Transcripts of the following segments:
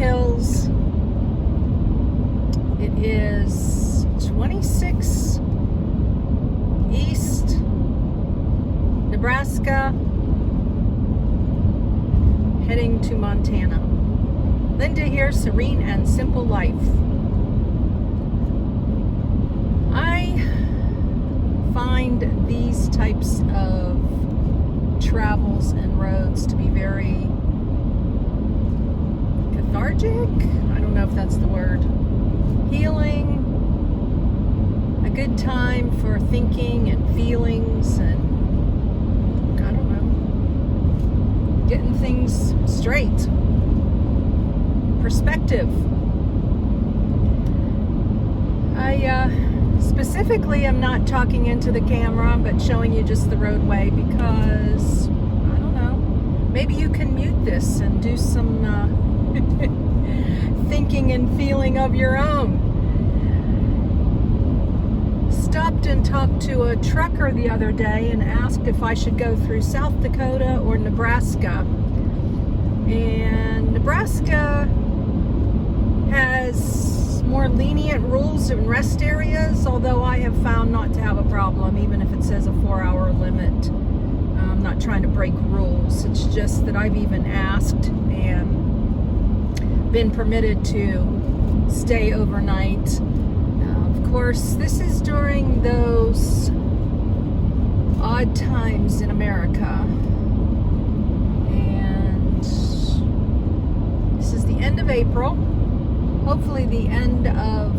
hills. It is 26 East Nebraska, heading to Montana. Linda here, serene and simple life. I find these types of travels and roads to be very cathartic. I don't know if that's the word. Healing, a good time for thinking and feelings and I don't know, getting things straight. Perspective. I specifically am not talking into the camera but showing you just the roadway because I don't know, maybe you can mute this and do some thinking and feeling of your own. Stopped and talked to a trucker the other day and asked if I should go through South Dakota or Nebraska. And Nebraska has more lenient rules in rest areas, although I have found not to have a problem, even if it says a 4-hour limit. I'm not trying to break rules. It's just that I've even asked and been permitted to stay overnight. Of course, this is during those odd times in America. And this is the end of April. Hopefully the end of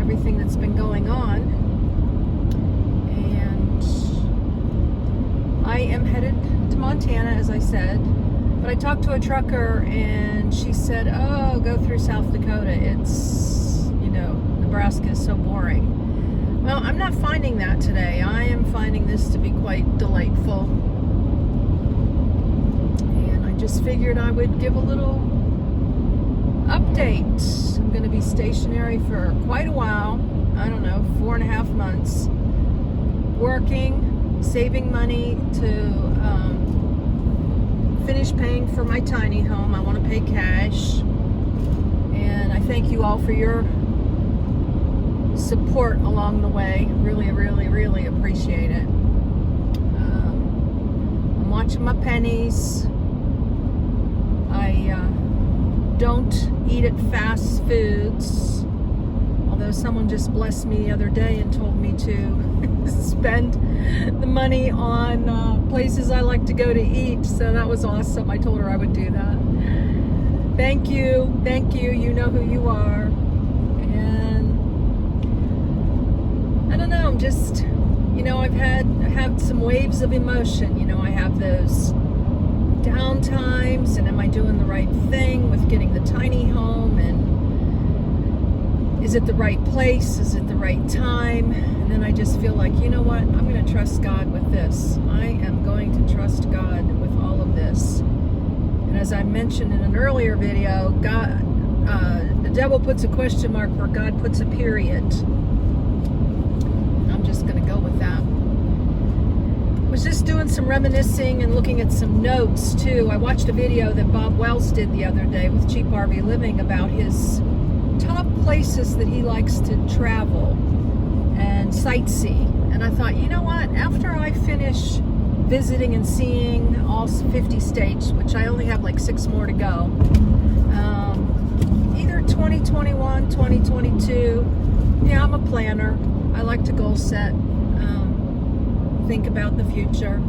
everything that's been going on. And I am headed to Montana, as I said. But I talked to a trucker and she said, oh, go through South Dakota. It's, Nebraska is so boring. Well, I'm not finding that today. I am finding this to be quite delightful. And I just figured I would give a little update. I'm going to be stationary for quite a while. I don't know, 4.5 months. Working, saving money to finish paying for my tiny home. I want to pay cash. And I thank you all for your support along the way. Really, really, really appreciate it. I'm watching my pennies. I don't eat at fast foods, although someone just blessed me the other day and told me to spend the money on places I like to go to eat, so that was awesome. I told her I would do that. Thank you, you know who you are. And I don't know, I'm just, I have some waves of emotion. I have those down times, and am I doing the right thing with getting the tiny home, and is it the right place, is it the right time? And then I just feel like, you know what, I'm going to trust God with this. I am going to trust God with all of this. And as I mentioned in an earlier video, God, the devil puts a question mark where God puts a period. I'm just going to go with that. Was just doing some reminiscing and looking at some notes too. I watched a video that Bob Wells did the other day with Cheap RV Living about his top places that he likes to travel and sightsee. And I thought, you know what, after I finish visiting and seeing all 50 states, which I only have like 6 more to go, either 2021, 2022, yeah, I'm a planner. I like to goal set. Think about the future.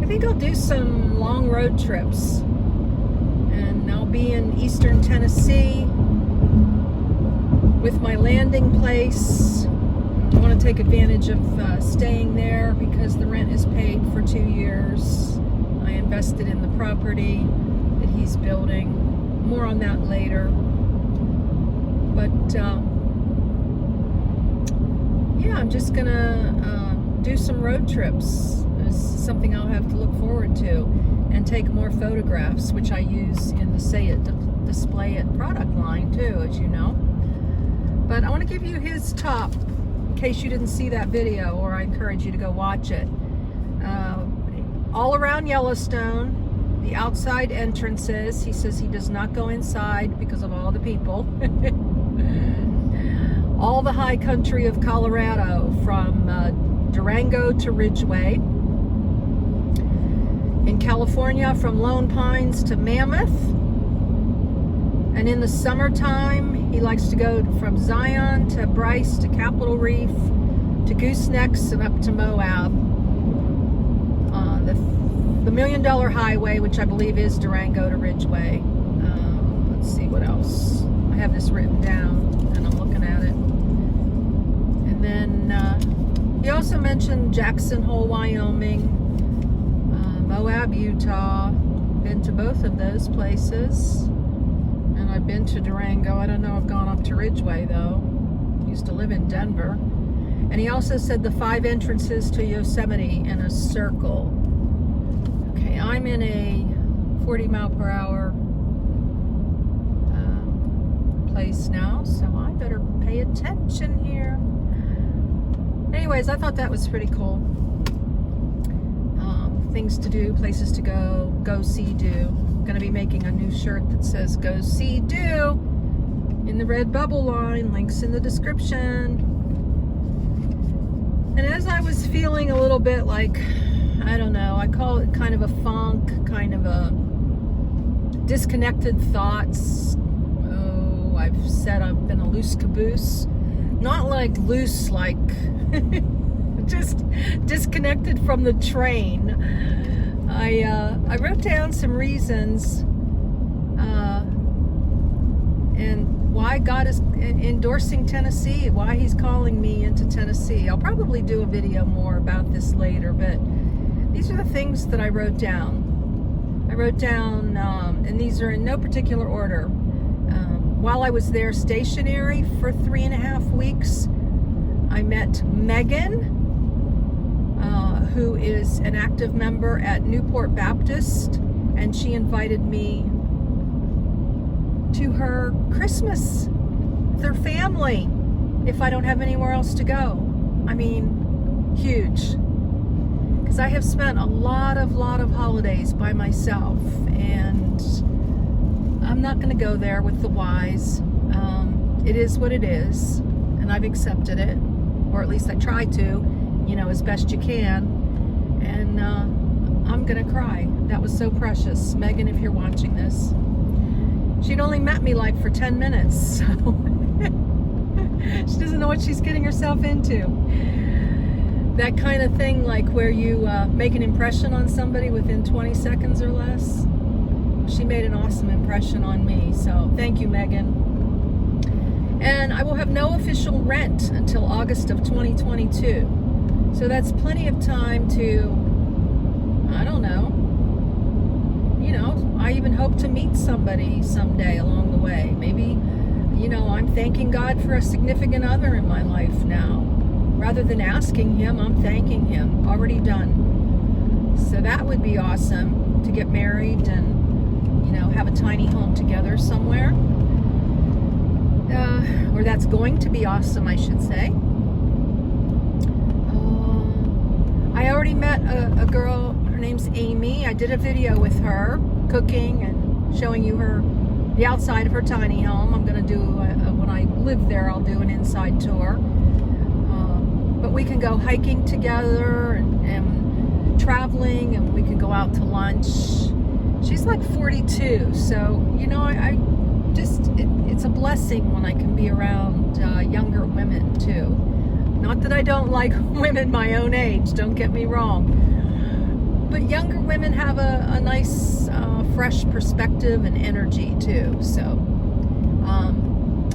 I think I'll do some long road trips, and I'll be in eastern Tennessee with my landing place. I want to take advantage of staying there because the rent is paid for 2 years. I invested in the property that he's building. More on that later. But yeah, I'm just gonna do some road trips. It's something I'll have to look forward to, and take more photographs, which I use in the Say It, Display It product line too, as you know. But I want to give you his top, in case you didn't see that video, or I encourage you to go watch it. All around Yellowstone, the outside entrances. He says he does not go inside because of all the people. All the high country of Colorado, from Durango to Ridgway. In California, from Lone Pines to Mammoth. And in the summertime, he likes to go from Zion to Bryce to Capitol Reef to Goosenecks and up to Moab. The $1 Million Highway, which I believe is Durango to Ridgway. Let's see what else. I have this written down and I'm looking at it. And then he also mentioned Jackson Hole, Wyoming, Moab, Utah. Been to both of those places. And I've been to Durango. I don't know, I've gone up to Ridgway though. Used to live in Denver. And he also said the 5 entrances to Yosemite in a circle. Okay, I'm in a 40 mile per hour place now, so I better pay attention here. Anyways, I thought that was pretty cool. Things to do, places to go see, do. I'm gonna be making a new shirt that says go see, do in the red bubble line. Links in the description. And as I was feeling a little bit like, I don't know, I call it kind of a funk, kind of a disconnected thoughts. Oh, I've said I've been a loose caboose. Not like loose, like just disconnected from the train. I wrote down some reasons and why God is endorsing Tennessee, why he's calling me into Tennessee. I'll probably do a video more about this later, but these are the things that I wrote down. I wrote down, and these are in no particular order. While I was there stationary for 3.5 weeks, I met Megan, who is an active member at Newport Baptist, and she invited me to her Christmas with her family if I don't have anywhere else to go. I mean, huge. Because I have spent a lot of holidays by myself, and I'm not going to go there with the wise. It is what it is, and I've accepted it, or at least I try to, as best you can. And I'm going to cry. That was so precious. Megan, if you're watching this. She'd only met me like for 10 minutes, so she doesn't know what she's getting herself into. That kind of thing, like where you make an impression on somebody within 20 seconds or less. She made an awesome impression on me, so thank you, Megan. And I will have no official rent until August of 2022. So that's plenty of time to, I don't know, I even hope to meet somebody someday along the way. Maybe, I'm thanking God for a significant other in my life now. Rather than asking him, I'm thanking him. Already done. So that would be awesome, to get married and, have a tiny home together somewhere. Or that's going to be awesome, I should say. I already met a girl, her name's Amy. I did a video with her, cooking and showing you the outside of her tiny home. I'm going to do, when I live there, I'll do an inside tour. But we can go hiking together and traveling, and we can go out to lunch. She's like 42, so, it's a blessing when I can be around younger women too. Not that I don't like women my own age, don't get me wrong. But younger women have a nice, fresh perspective and energy too. So,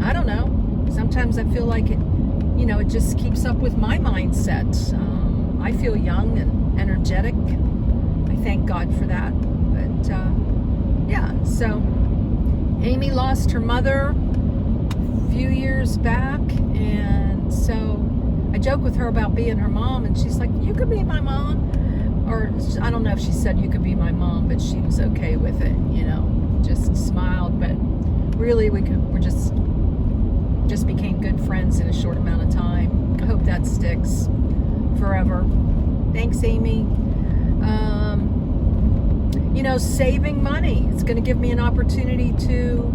I don't know. Sometimes I feel like it just keeps up with my mindset. I feel young and energetic. I thank God for that. But, yeah, so Amy lost her mother a few years back, and so I joke with her about being her mom, and she's like, you could be my mom. Or I don't know if she said you could be my mom, but she was okay with it, just smiled. But really we just became good friends in a short amount of time. I hope that sticks forever. Thanks, Amy. saving money. It's going to give me an opportunity to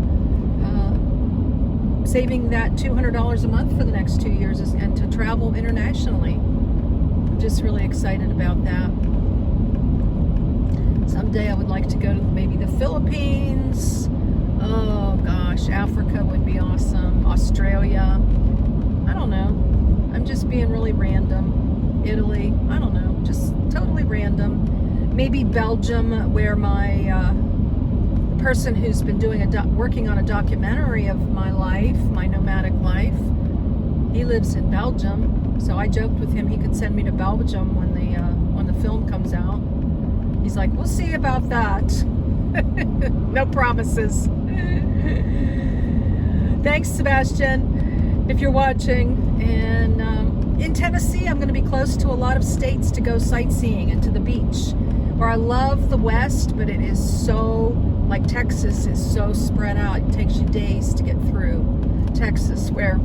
saving that $200 a month for the next 2 years and to travel internationally. I'm just really excited about that. Someday I would like to go to maybe the Philippines. Oh gosh, Africa would be awesome. Australia. I don't know. I'm just being really random. Italy. I don't know. Just totally random. Maybe Belgium, where my the person who's been working on a documentary of my life, my nomadic life, he lives in Belgium. So I joked with him he could send me to Belgium when the film comes out. He's like, we'll see about that. No promises. Thanks, Sebastian, if you're watching. And in Tennessee, I'm going to be close to a lot of states to go sightseeing and to the beach, where I love the West, but it is so, like Texas is so spread out. It takes you days to get through Texas, where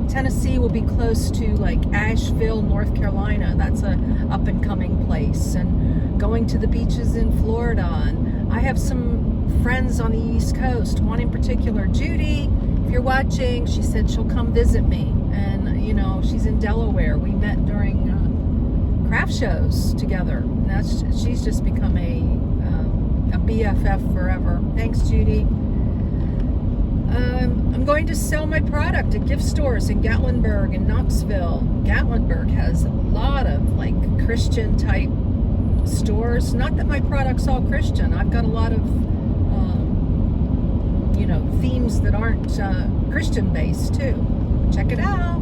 Tennessee will be close to like Asheville, North Carolina. That's a up and coming place. And going to the beaches in Florida. And I have some friends on the East Coast, one in particular, Judy, if you're watching, she said she'll come visit me. And she's in Delaware. We met during craft shows together. And she's just become a BFF forever. Thanks, Judy. I'm going to sell my product at gift stores in Gatlinburg and Knoxville. Gatlinburg has a lot of like Christian type stores. Not that my product's all Christian. I've got a lot of themes that aren't Christian based too. Check it out.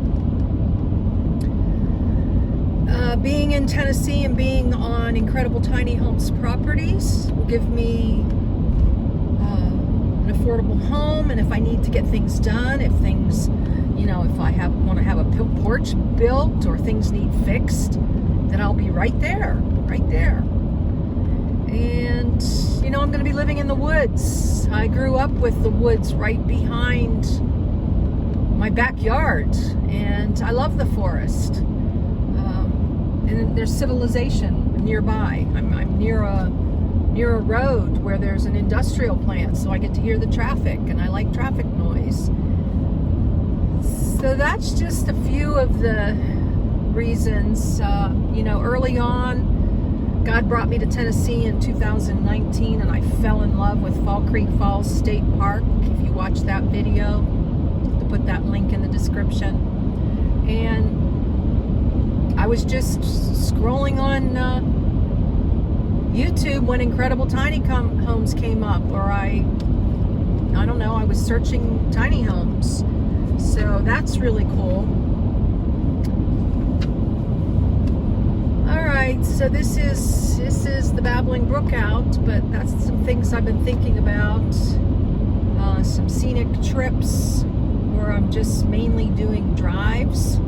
Being in Tennessee and being on Incredible Tiny Homes properties will give me an affordable home, and if I need to get things done, if things, if I want to have a porch built or things need fixed, then I'll be right there. And I'm going to be living in the woods. I grew up with the woods right behind my backyard, and I love the forest. And there's civilization nearby. I'm near a road where there's an industrial plant, so I get to hear the traffic, and I like traffic noise. So that's just a few of the reasons. Early on, God brought me to Tennessee in 2019, and I fell in love with Fall Creek Falls State Park. If you watch that video, I'll put that link in the description. And I was just scrolling on YouTube when Incredible Tiny Homes came up, or I don't know, I was searching tiny homes. So that's really cool. Alright, so this is the Babbling Brook out, but that's some things I've been thinking about. Some scenic trips where I'm just mainly doing drives.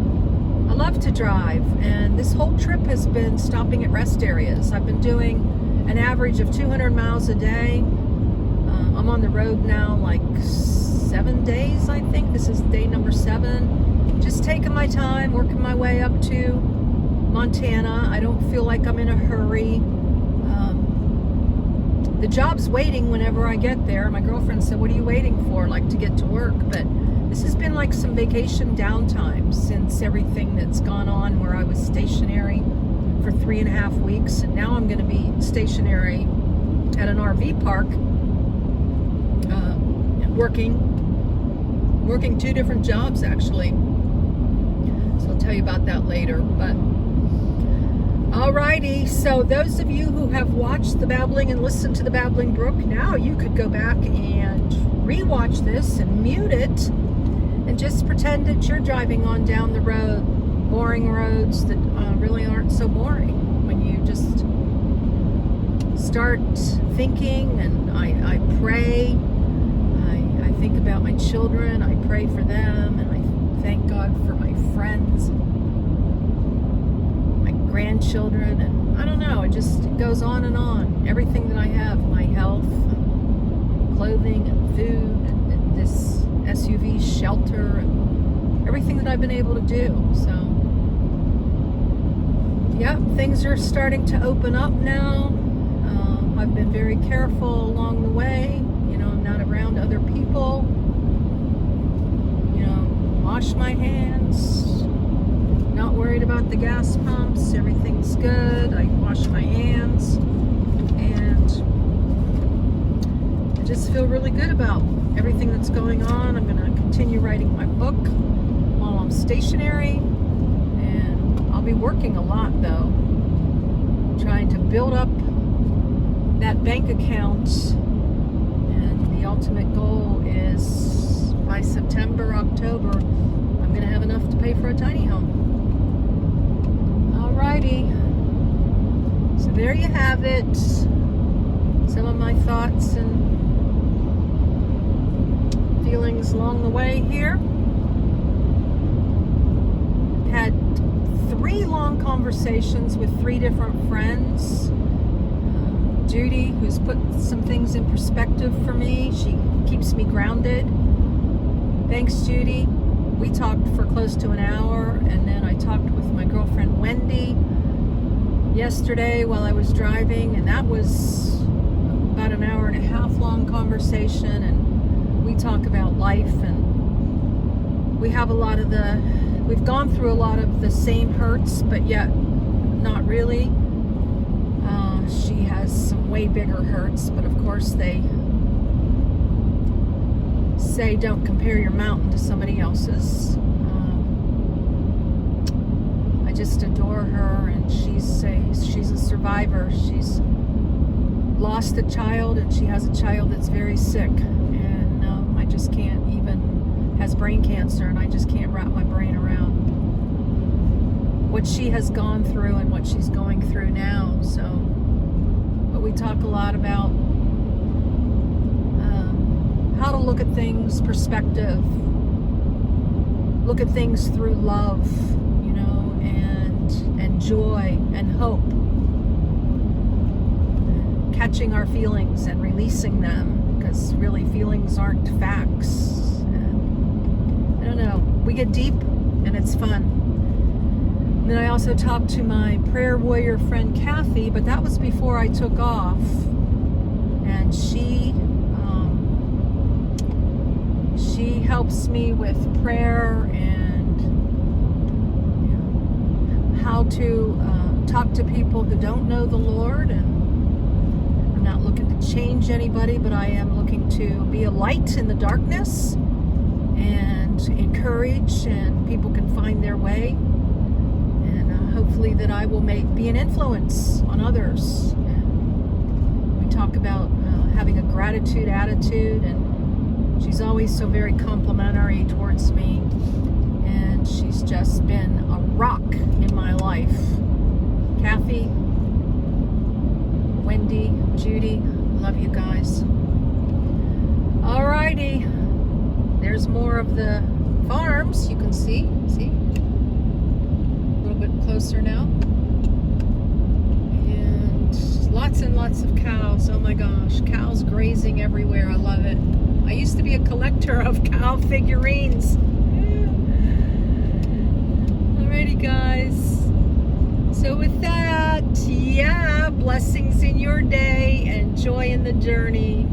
I love to drive, and this whole trip has been stopping at rest areas. I've been doing an average of 200 miles a day. I'm on the road now like 7 days, I think. This is day number 7. Just taking my time, working my way up to Montana. I don't feel like I'm in a hurry. The job's waiting whenever I get there. My girlfriend said, what are you waiting for? Like to get to work. But this has been like some vacation downtime since everything that's gone on, where I was stationary for 3.5 weeks, and now I'm going to be stationary at an RV park, working 2 different jobs actually. So I'll tell you about that later. But alrighty, so those of you who have watched the Babbling and listened to the Babbling Brook, now you could go back and rewatch this and mute it and just pretend that you're driving on down the road, boring roads that really aren't so boring when you just start thinking. And I pray, I think about my children, I pray for them, and I thank God for my friends, my grandchildren, and I don't know, it goes on and on. Everything that I have, my health, clothing and food, and this SUV shelter, and everything that I've been able to do. So yeah, things are starting to open up now. I've been very careful along the way. You know, I'm not around other people. You know, wash my hands. Not worried about the gas pumps. Everything's good. I wash my hands. And I just feel really good about everything that's going on. I'm going to continue writing my book while I'm stationary. And I'll be working a lot, though. Trying to build up that bank account. And the ultimate goal is by September, October, I'm going to have enough to pay for a tiny home. Alrighty. So there you have it. Some of my thoughts and feelings along the way here. Had 3 long conversations with 3 different friends. Judy, who's put some things in perspective for me. She keeps me grounded. Thanks, Judy. We talked for close to an hour, and then I talked with my girlfriend Wendy yesterday while I was driving, and that was about an hour and a half long conversation, and we talk about life, and we've gone through a lot of the same hurts, but yet not really. She has some way bigger hurts, but of course they say don't compare your mountain to somebody else's. I just adore her, and she's a survivor. She's lost a child, and she has a child that's very sick, and I just can't even, has brain cancer, and I just can't wrap my brain around what she has gone through and what she's going through now. But we talk a lot about how to look at things, perspective, look at things through love, you know, and joy and hope, and catching our feelings and releasing them, because really feelings aren't facts. And I don't know, we get deep and it's fun. And then I also talked to my prayer warrior friend Kathy, but that was before I took off, and she helps me with prayer and, you know, how to talk to people who don't know the Lord. And I'm not looking to change anybody, but I am looking to be a light in the darkness and encourage, and people can find their way, and hopefully that I will be an influence on others. And we talk about having a gratitude attitude, and she's always so very complimentary towards me, and she's just been a rock in my life. Kathy, Wendy, Judy, love you guys. Alrighty, there's more of the farms. You can see, a little bit closer now, and lots and lots of cows. Oh my gosh, cows grazing everywhere. I love it. I used to be a collector of cow figurines. Alrighty, guys. So with that, yeah, blessings in your day and joy in the journey.